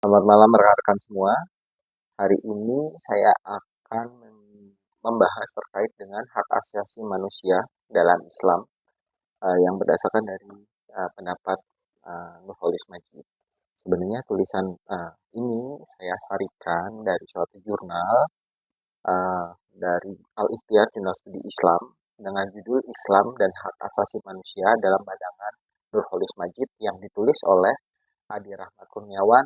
Selamat malam rekan-rekan semua. Hari ini saya akan membahas terkait dengan hak asasi manusia dalam Islam yang berdasarkan dari pendapat Nurholis Majid. Sebenarnya tulisan ini saya sarikan dari suatu jurnal dari Al-Ikhtiyar Jurnal Studi Islam dengan judul Islam dan Hak Asasi Manusia dalam pandangan Nurholis Majid yang ditulis oleh Adi Rahmat Kurniawan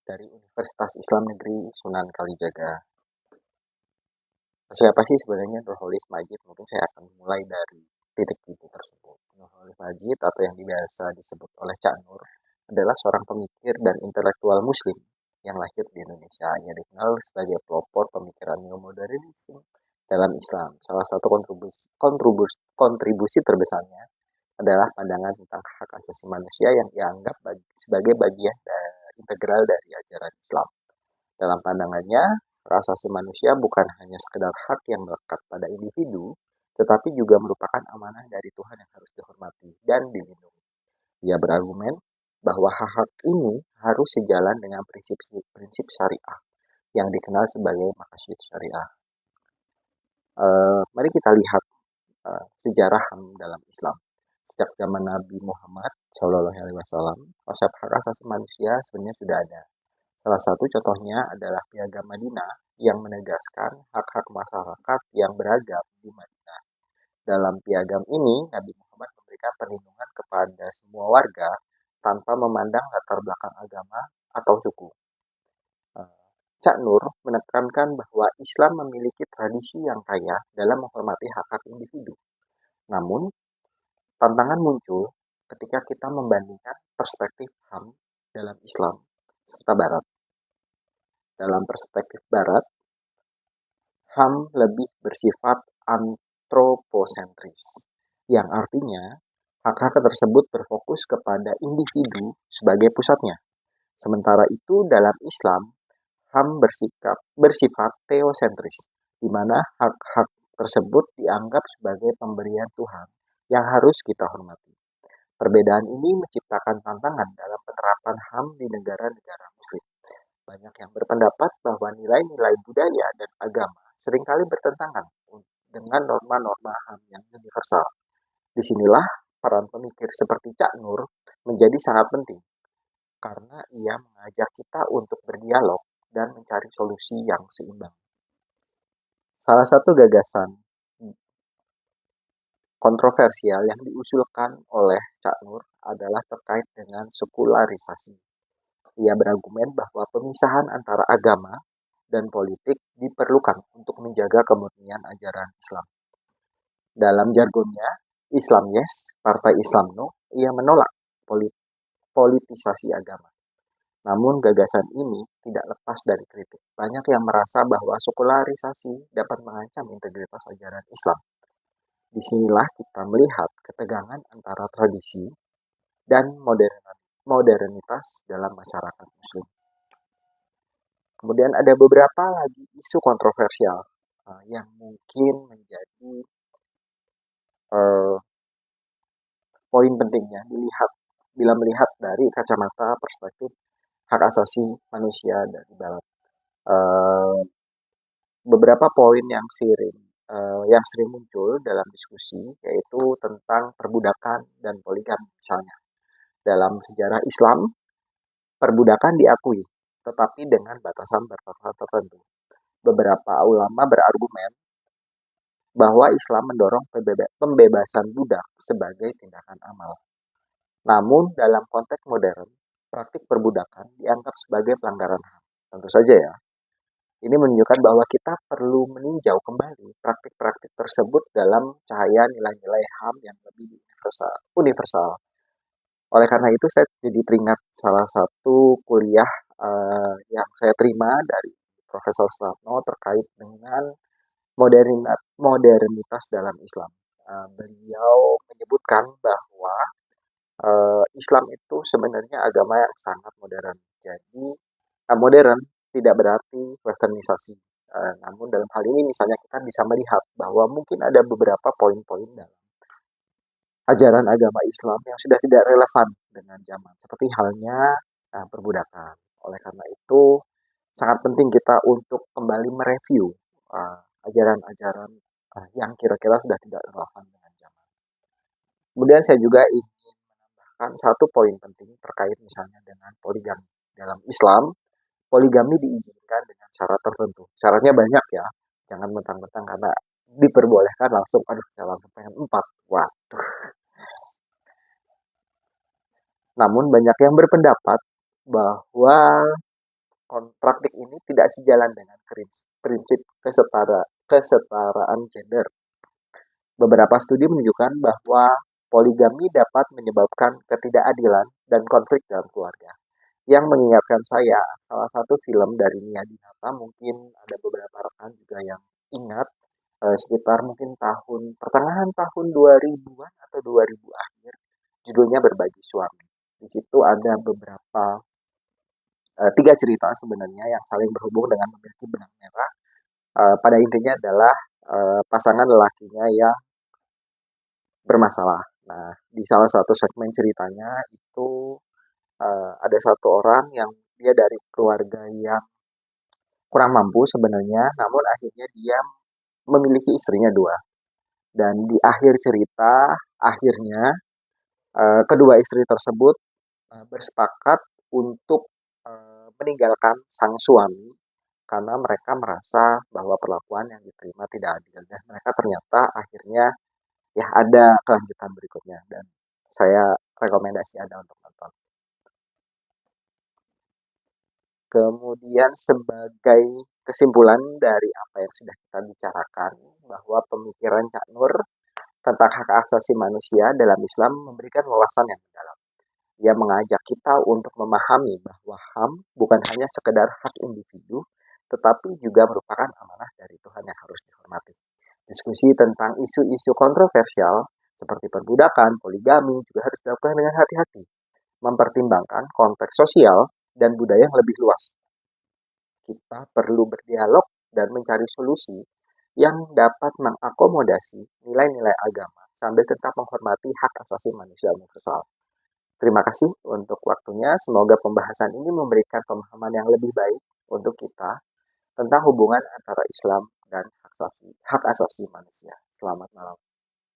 dari Universitas Islam Negeri Sunan Kalijaga. Siapa sih sebenarnya Nurholis Majid? Mungkin saya akan mulai dari titik itu tersebut. Nurholis Majid atau yang biasa disebut oleh Cak Nur adalah seorang pemikir dan intelektual muslim yang lahir di Indonesia. Ia dikenal sebagai pelopor pemikiran neomodernisme dalam Islam. Salah satu kontribusi terbesarnya adalah pandangan tentang hak asasi manusia yang dianggap sebagai bagian integral dari ajaran Islam. Dalam pandangannya, hak asasi manusia bukan hanya sekedar hak yang melekat pada individu, tetapi juga merupakan amanah dari Tuhan yang harus dihormati dan dilindungi. Ia berargumen bahwa hak-hak ini harus sejalan dengan prinsip syariah yang dikenal sebagai maqasid syariah. Mari kita lihat sejarah HAM dalam Islam. Sejak zaman Nabi Muhammad SAW, konsep hak asasi manusia sebenarnya sudah ada. Salah satu contohnya adalah Piagam Madinah yang menegaskan hak-hak masyarakat yang beragam di Madinah. Dalam piagam ini, Nabi Muhammad memberikan perlindungan kepada semua warga tanpa memandang latar belakang agama atau suku. Cak Nur menekankan bahwa Islam memiliki tradisi yang kaya dalam menghormati hak-hak individu. Namun, tantangan muncul ketika kita membandingkan perspektif HAM dalam Islam serta Barat. Dalam perspektif Barat, HAM lebih bersifat antroposentris, yang artinya hak-hak tersebut berfokus kepada individu sebagai pusatnya. Sementara itu dalam Islam, HAM bersifat teosentris, di mana hak-hak tersebut dianggap sebagai pemberian Tuhan yang harus kita hormati. Perbedaan ini menciptakan tantangan dalam penerapan HAM di negara-negara Muslim. Banyak yang berpendapat bahwa nilai-nilai budaya dan agama seringkali bertentangan dengan norma-norma HAM yang universal. Disinilah peran pemikir seperti Cak Nur menjadi sangat penting, karena ia mengajak kita untuk berdialog dan mencari solusi yang seimbang. Salah satu gagasan kontroversial yang diusulkan oleh Cak Nur adalah terkait dengan sekularisasi. Ia berargumen bahwa pemisahan antara agama dan politik diperlukan untuk menjaga kemurnian ajaran Islam. Dalam jargonnya, Islam Yes, Partai Islam No, ia menolak politisasi agama. Namun gagasan ini tidak lepas dari kritik. Banyak yang merasa bahwa sekularisasi dapat mengancam integritas ajaran Islam. Disinilah kita melihat ketegangan antara tradisi dan modernitas dalam masyarakat Muslim. Kemudian ada beberapa lagi isu kontroversial yang mungkin menjadi poin pentingnya bila melihat dari kacamata perspektif hak asasi manusia dari Barat. Beberapa poin yang sering muncul dalam diskusi yaitu tentang perbudakan dan poligami misalnya. Dalam sejarah Islam, perbudakan diakui, tetapi dengan batasan-batasan tertentu. Beberapa ulama berargumen bahwa Islam mendorong pembebasan budak sebagai tindakan amal. Namun dalam konteks modern, praktik perbudakan dianggap sebagai pelanggaran HAM. Tentu saja ya. Ini menunjukkan bahwa kita perlu meninjau kembali praktik-praktik tersebut dalam cahaya nilai-nilai HAM yang lebih universal. Oleh karena itu saya jadi teringat salah satu kuliah yang saya terima dari Profesor Suratno terkait dengan modernitas dalam Islam. Beliau menyebutkan bahwa Islam itu sebenarnya agama yang sangat modern. Jadi modern tidak berarti westernisasi. Namun dalam hal ini misalnya kita bisa melihat bahwa mungkin ada beberapa poin-poin dalam ajaran agama Islam yang sudah tidak relevan dengan zaman. Seperti halnya perbudakan. Oleh karena itu, sangat penting kita untuk kembali mereview ajaran-ajaran yang kira-kira sudah tidak relevan dengan zaman. Kemudian saya juga ingin menambahkan satu poin penting terkait misalnya dengan poligami. Dalam Islam, poligami diizinkan dengan syarat tertentu. Syaratnya banyak ya, jangan mentang-mentang karena diperbolehkan langsung, aduh saya langsung pengen 4. Wah, namun banyak yang berpendapat bahwa praktik ini tidak sejalan dengan prinsip kesetaraan gender. Beberapa studi menunjukkan bahwa poligami dapat menyebabkan ketidakadilan dan konflik dalam keluarga. Yang mengingatkan saya, salah satu film dari Nia Dinata, mungkin ada beberapa rekan juga yang ingat, sekitar mungkin pertengahan tahun 2000-an atau 2000 akhir, judulnya Berbagi Suami. Di situ ada beberapa 3 cerita sebenarnya yang saling berhubung dengan memiliki benang merah. Pada intinya adalah pasangan lelakinya yang bermasalah. Nah, di salah satu segmen ceritanya itu ada satu orang yang dia dari keluarga yang kurang mampu sebenarnya, namun akhirnya dia memiliki istrinya 2. Dan di akhir cerita, akhirnya kedua istri tersebut bersepakat untuk meninggalkan sang suami karena mereka merasa bahwa perlakuan yang diterima tidak adil, dan mereka ternyata akhirnya ya ada kelanjutan berikutnya, dan saya rekomendasi Anda untuk nonton. Kemudian sebagai kesimpulan dari apa yang sudah kita bicarakan, bahwa pemikiran Cak Nur tentang hak asasi manusia dalam Islam memberikan wawasan yang mendalam. Ia mengajak kita untuk memahami bahwa HAM bukan hanya sekedar hak individu, tetapi juga merupakan amanah dari Tuhan yang harus dihormati. Diskusi tentang isu-isu kontroversial seperti perbudakan, poligami juga harus dilakukan dengan hati-hati, mempertimbangkan konteks sosial dan budaya yang lebih luas. Kita perlu berdialog dan mencari solusi yang dapat mengakomodasi nilai-nilai agama sambil tetap menghormati hak asasi manusia universal. Terima kasih untuk waktunya. Semoga pembahasan ini memberikan pemahaman yang lebih baik untuk kita tentang hubungan antara Islam dan hak asasi manusia. Selamat malam.